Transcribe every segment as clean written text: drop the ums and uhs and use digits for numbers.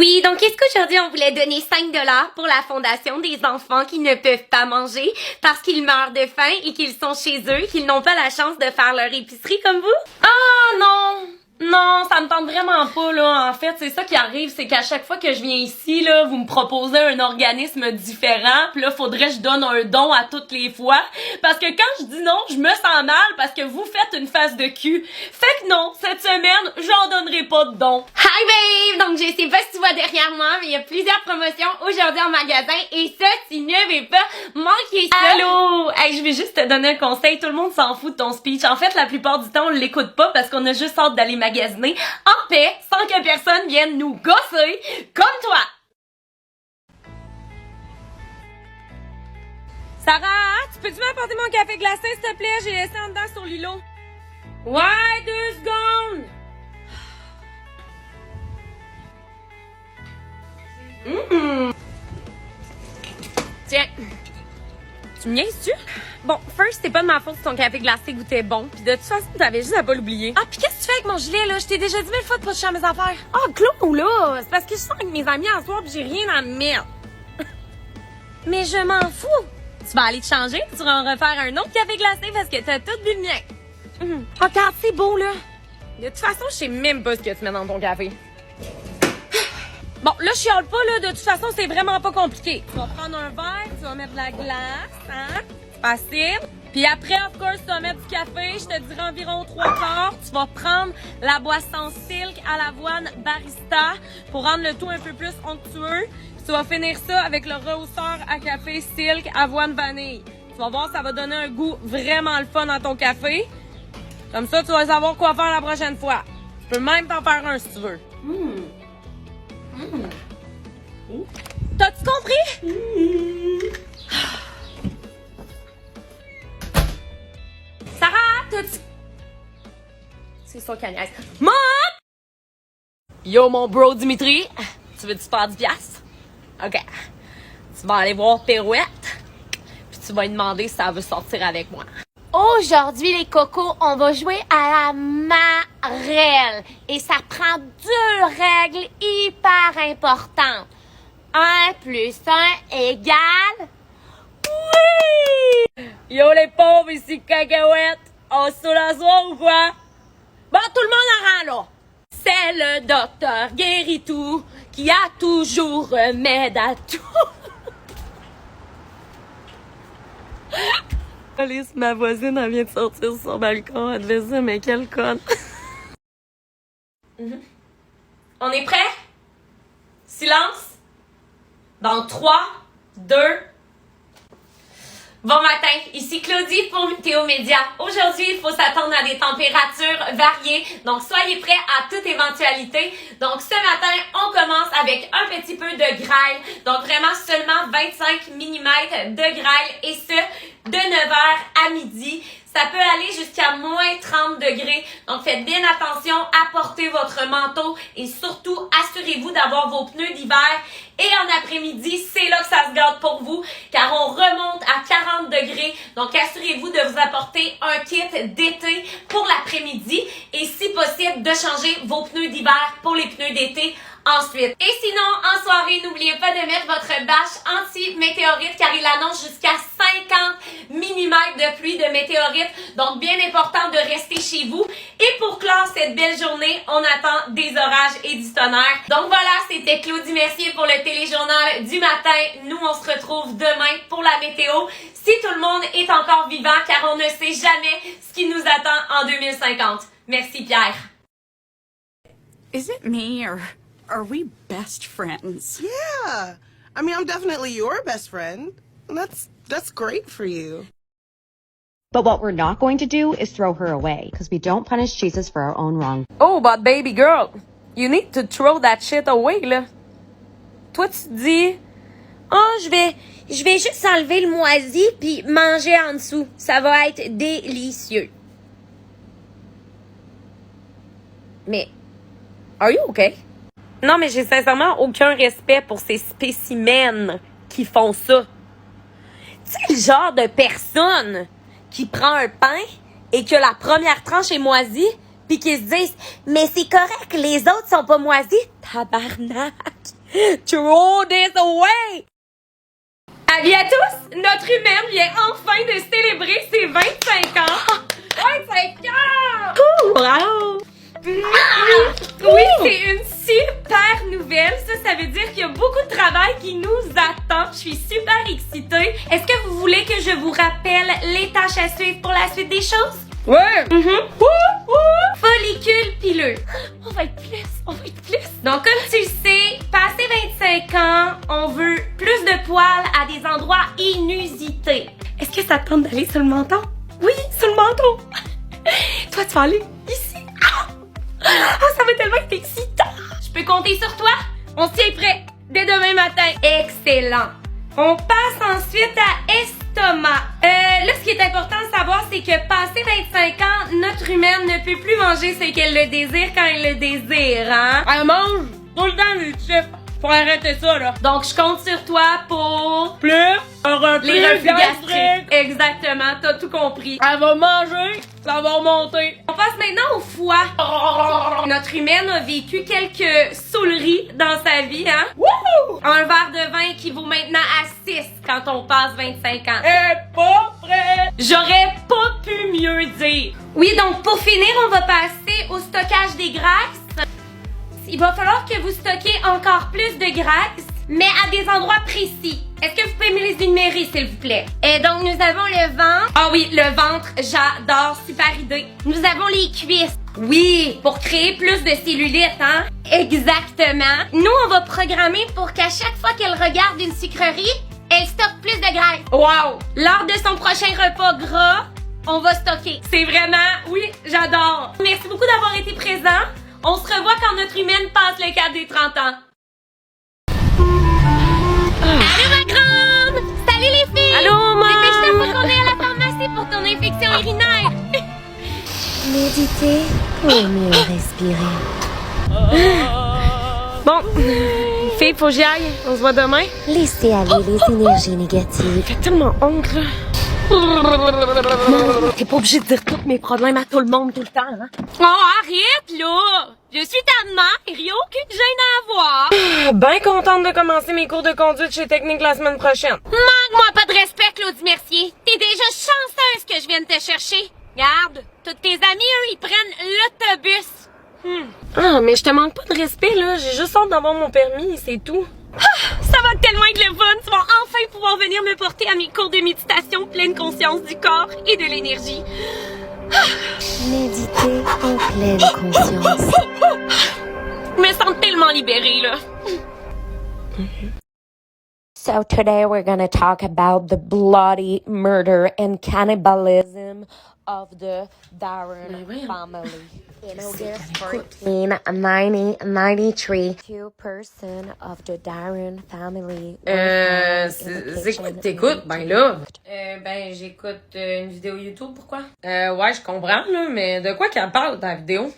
Oui, donc est-ce qu'aujourd'hui on voulait donner 5 $ pour la fondation des enfants qui ne peuvent pas manger parce qu'ils meurent de faim et qu'ils sont chez eux, qu'ils n'ont pas la chance de faire leur épicerie comme vous? Ah non! Non, ça me tente vraiment pas, là. En fait, c'est ça qui arrive, c'est qu'à chaque fois que je viens ici, là, vous me proposez un organisme différent, pis là, faudrait que je donne un don à toutes les fois. Parce que quand je dis non, je me sens mal parce que vous faites une face de cul. Fait que non, cette semaine, j'en donnerai pas de don. Hi babe! Donc je sais pas si tu vois derrière moi, mais il y a plusieurs promotions aujourd'hui en magasin et ça, tu ne veux pas manquer ça. Allô? Hey, je vais juste te donner un conseil, tout le monde s'en fout de ton speech. En fait, la plupart du temps, on l'écoute pas parce qu'on a juste hâte d'aller magasiner en paix, sans que personne vienne nous gosser comme toi. Sarah, tu peux-tu m'apporter mon café glacé, s'il te plaît? J'ai laissé en dedans sur l'îlot. Ouais, 2 secondes. Tiens. Tu me niaises-tu? Bon, first, c'est pas de ma faute si ton café glacé goûtait bon. Pis de toute façon, t'avais juste à pas l'oublier. Ah, pis qu'est-ce que tu fais avec mon gilet, là? Je t'ai déjà dit 1000 fois de pas toucher à mes affaires. Ah, Claude, là! C'est parce que je sors avec mes amis en soir pis j'ai rien à me mettre. Mais je m'en fous. Tu vas aller te changer, tu vas en refaire un autre café glacé parce que t'as tout bu le mien. Regarde, c'est beau, là. De toute façon, je sais même pas ce que tu mets dans ton café. Bon, là, je chiale pas, là. De toute façon, c'est vraiment pas compliqué. Tu vas prendre un verre, tu vas mettre de la glace, hein? Facile. Puis après, of course, tu vas mettre du café. Je te dirai environ 3/4. Tu vas prendre la boisson Silk à l'avoine barista pour rendre le tout un peu plus onctueux. Puis tu vas finir ça avec le rehausseur à café Silk avoine vanille. Tu vas voir, ça va donner un goût vraiment le fun à ton café. Comme ça, tu vas savoir quoi faire la prochaine fois. Tu peux même t'en faire un si tu veux. T'as-tu compris? Sarah, t'as-tu... C'est ça qu'elle niaise. Mom! Yo, mon bro Dimitri, tu veux-tu faire 10$? OK. Tu vas aller voir Pirouette, puis tu vas lui demander si elle veut sortir avec moi. Aujourd'hui les cocos, on va jouer à la marelle et ça prend 2 règles hyper importantes. 1 + 1 égale... Oui! Yo, les pauvres ici, cacahuètes, on se saoule à soir ou quoi? Bon, tout le monde en rang, là. C'est le docteur Guéritou qui a toujours remède à tout. Alice, ma voisine, elle vient de sortir sur son balcon. Elle devait se dire, mais quelle conne. On est prêt? Silence. Dans 3, 2... Bon matin, ici Claudie pour Météo Média. Aujourd'hui, il faut s'attendre à des températures variées, donc soyez prêts à toute éventualité. Donc ce matin, on commence avec un petit peu de grêle, donc vraiment seulement 25 mm de grêle et ce, de 9h à midi. Ça peut aller jusqu'à moins 30 degrés, donc faites bien attention à porter votre manteau et surtout assurez-vous d'avoir vos pneus d'hiver. Et en après-midi, c'est là que ça se gâte pour vous, car on remonte à 40 degrés. Donc assurez-vous de vous apporter un kit d'été pour l'après-midi et si possible de changer vos pneus d'hiver pour les pneus d'été ensuite. Et sinon, en soirée, n'oubliez pas de mettre votre bâche anti-météorite car il annonce jusqu'à 50 mm de pluie de météorite. Donc, bien important de rester chez vous. Et pour clore cette belle journée, on attend des orages et du tonnerre. Donc voilà, c'était Claudie Mercier pour le téléjournal du matin. Nous, on se retrouve demain pour la météo. Si tout le monde est encore vivant car on ne sait jamais ce qui nous attend en 2050. Merci Pierre. Is it me or are we best friends? Yeah. I mean, I'm definitely your best friend. That's great for you. But what we're not going to do is throw her away, because we don't punish Jesus for our own wrong. Oh, but baby girl, you need to throw that shit away, là. Toi, tu te dis, Oh, je vais juste enlever le moisi puis manger en dessous. Ça va être délicieux. Mais, are you okay? non, mais j'ai sincèrement aucun respect pour ces spécimens qui font ça. Tu sais, le genre de personne qui prend un pain et que la première tranche est moisie, puis qui se disent « Mais c'est correct, les autres sont pas moisis. » Tabarnak! Throw this away! Avis à tous, notre humaine vient enfin de célébrer ses 25 ans. 25 ans! Bravo! Oui, c'est une super nouvelle. Ça veut dire qu'il y a beaucoup de travail qui nous attend. Je suis super excitée. Est-ce que vous voulez que je vous rappelle les tâches à suivre pour la suite des choses? Ouais! Follicule pileux. On va être plus. Donc, comme tu le sais, passé 25 ans, on veut plus de poils à des endroits inusités. Est-ce que ça te tente d'aller sur le menton? Oui, sur le menton. Toi, tu vas aller ici. Ça va tellement être excitant. Je peux compter sur toi? On s'y est prêt dès demain matin. Excellent. On passe ensuite à estomac. Là, ce qui est important de savoir, c'est que passé 25 ans, notre humaine ne peut plus manger ce qu'elle le désire quand elle le désire, hein? Elle mange tout le temps les chips. Faut arrêter ça, là. Donc, je compte sur toi pour Plus, un reflux les reflux gastrique. gastriques. Exactement, t'as tout compris. Elle va manger, ça va remonter. On passe maintenant au foie. Notre humaine a vécu quelques saouleries dans sa vie, hein? Wouhou! Un verre de vin qui vaut maintenant à 6 quand on passe 25 ans. Elle est pas prête. J'aurais pas pu mieux dire. Oui, donc pour finir, on va passer au stockage des graisses. Il va falloir que vous stockiez encore plus de graisse, mais à des endroits précis. Est-ce que vous pouvez me les énumérer, s'il vous plaît? Et donc, nous avons le ventre. Ah oui, le ventre, j'adore, super idée. Nous avons les cuisses. Oui, pour créer plus de cellulite, hein? Exactement. Nous, on va programmer pour qu'à chaque fois qu'elle regarde une sucrerie, elle stocke plus de graisse. Wow! Lors de son prochain repas gras, on va stocker. C'est vraiment, oui, j'adore. Merci beaucoup d'avoir été présent. On se revoit quand notre humaine passe le cap des 30 ans. Allô, ma grande! Salut, les filles! Allô, maman! Dépêche-toi, faut qu'on aille à la pharmacie pour ton infection urinaire. Méditer pour mieux respirer. Bon, fille, faut que j'y aille. On se voit demain. Laissez aller les énergies négatives. J'ai tellement honte, là. T'es pas obligé de dire tous mes problèmes à tout le monde tout le temps, hein? Oh, arrête, là! Je suis ta mère, il n'y a aucune gêne à avoir. Ben contente de commencer mes cours de conduite chez Technique la semaine prochaine. Manque-moi pas de respect, Claudie Mercier. T'es déjà chanceuse que je vienne te chercher. Regarde, tous tes amis, eux, ils prennent l'autobus. Ah, mais je te manque pas de respect, là. J'ai juste hâte d'avoir mon permis, c'est tout. Ça va tellement être le fun. Tu vas enfin pouvoir venir me porter à mes cours de méditation pleine conscience du corps et de l'énergie. Méditer en pleine conscience. Je me sens tellement libérée, là. So today we're going to talk about the bloody murder and cannibalism of the Darren family. In August 14, 1993, 2 persons of the Darren family were found in the C'est kitchen quoi que t'écoutes? Ben là. Ben, j'écoute une vidéo YouTube, pourquoi? Ouais, je comprends, là, mais de quoi qu'elle parle, ta vidéo?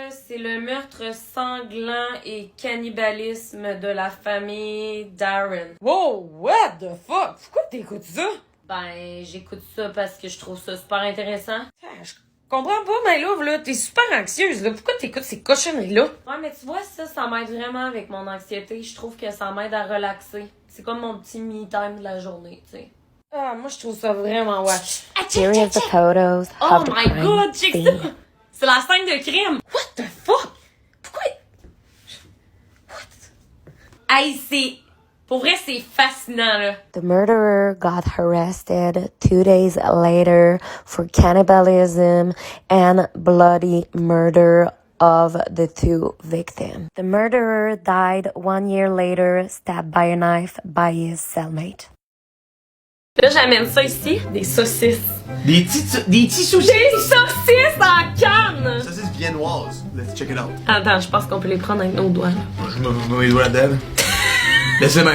C'est le meurtre sanglant et cannibalisme de la famille Darren. Wow, what the fuck? Pourquoi t'écoutes ça? Ben, j'écoute ça parce que je trouve ça super intéressant. Je comprends pas, mais là, t'es super anxieuse, là. Pourquoi t'écoutes ces cochonneries-là? Ouais, mais tu vois, ça m'aide vraiment avec mon anxiété. Je trouve que ça m'aide à relaxer. C'est comme mon petit me-time de la journée, tu sais. Ah, moi, je trouve ça vraiment wack. Here is the photos Oh of the my crime god, check scene. ça! C'est la scène de crime! What the fuck? Pourquoi? Hey, c'est... Pour vrai, c'est fascinant, là. The murderer got arrested 2 days later for cannibalism and bloody murder of the 2 victims. The murderer died 1 year later, stabbed by a knife by his cellmate. Là, j'amène ça ici. Des saucisses. Des petits saucisses! Des saucisses en canne! Saucisses viennoises. Let's check it out. Attends, je pense qu'on peut les prendre avec nos doigts. Je me mets mes doigts là-dedans. Laisse-moi.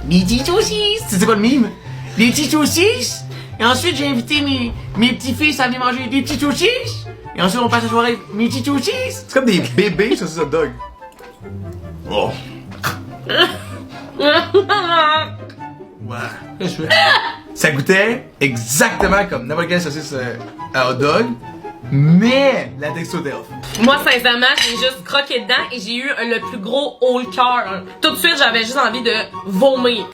Des petites saucisses! Tu sais quoi le mime? Des petites saucisses! Et ensuite, j'ai invité mes petits-fils à venir manger des petites saucisses! Et ensuite, on passe la soirée avec mes petites saucisses! C'est comme des bébés saucisses hot dog. Oh! Ouais. Qu'est-ce que je fais? Ça goûtait exactement comme n'importe quelle saucisse à hot dog. mais la texture était off. Moi, sincèrement, j'ai juste croqué dedans et j'ai eu le plus gros haut le cœur. Tout de suite, j'avais juste envie de vomir.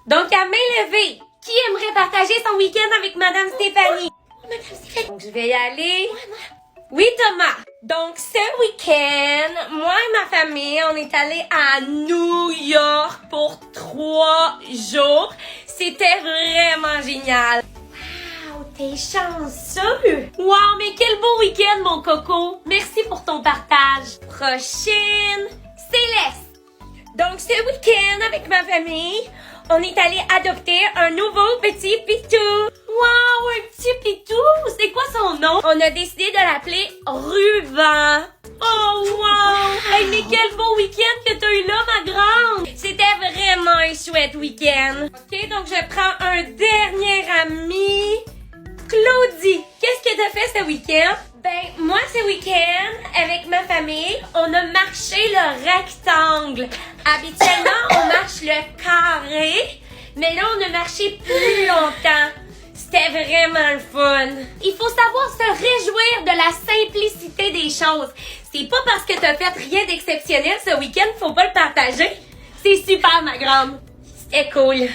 Donc, à main levée, qui aimerait partager son week-end avec Madame Stéphanie? Madame Stéphanie. Donc, je vais y aller. Oui, Thomas. Donc, ce week-end, moi et ma famille, on est allés à New York pour 3 jours. C'était vraiment génial. Wow, t'es chanceux. Wow, mais quel beau week-end, mon coco. Merci pour ton partage. Prochaine, Céleste. Donc, ce week-end, avec ma famille, on est allé adopter un nouveau petit pitou. Wow, un petit pitou! C'est quoi son nom? On a décidé de l'appeler Ruban. Oh, wow! Hey, mais quel beau week-end que t'as eu là, ma grande! C'était vraiment un chouette week-end. OK, donc je prends un dernier ami. Claudie, qu'est-ce que t'as fait ce week-end? Ben, moi, ce week-end, avec ma famille, on a marché le rectangle. Habituellement, on marche le carré, mais là, on a marché plus longtemps. C'était vraiment le fun. Il faut savoir se réjouir de la simplicité des choses. C'est pas parce que t'as fait rien d'exceptionnel ce week-end, faut pas le partager. C'est super, ma grande. C'était cool.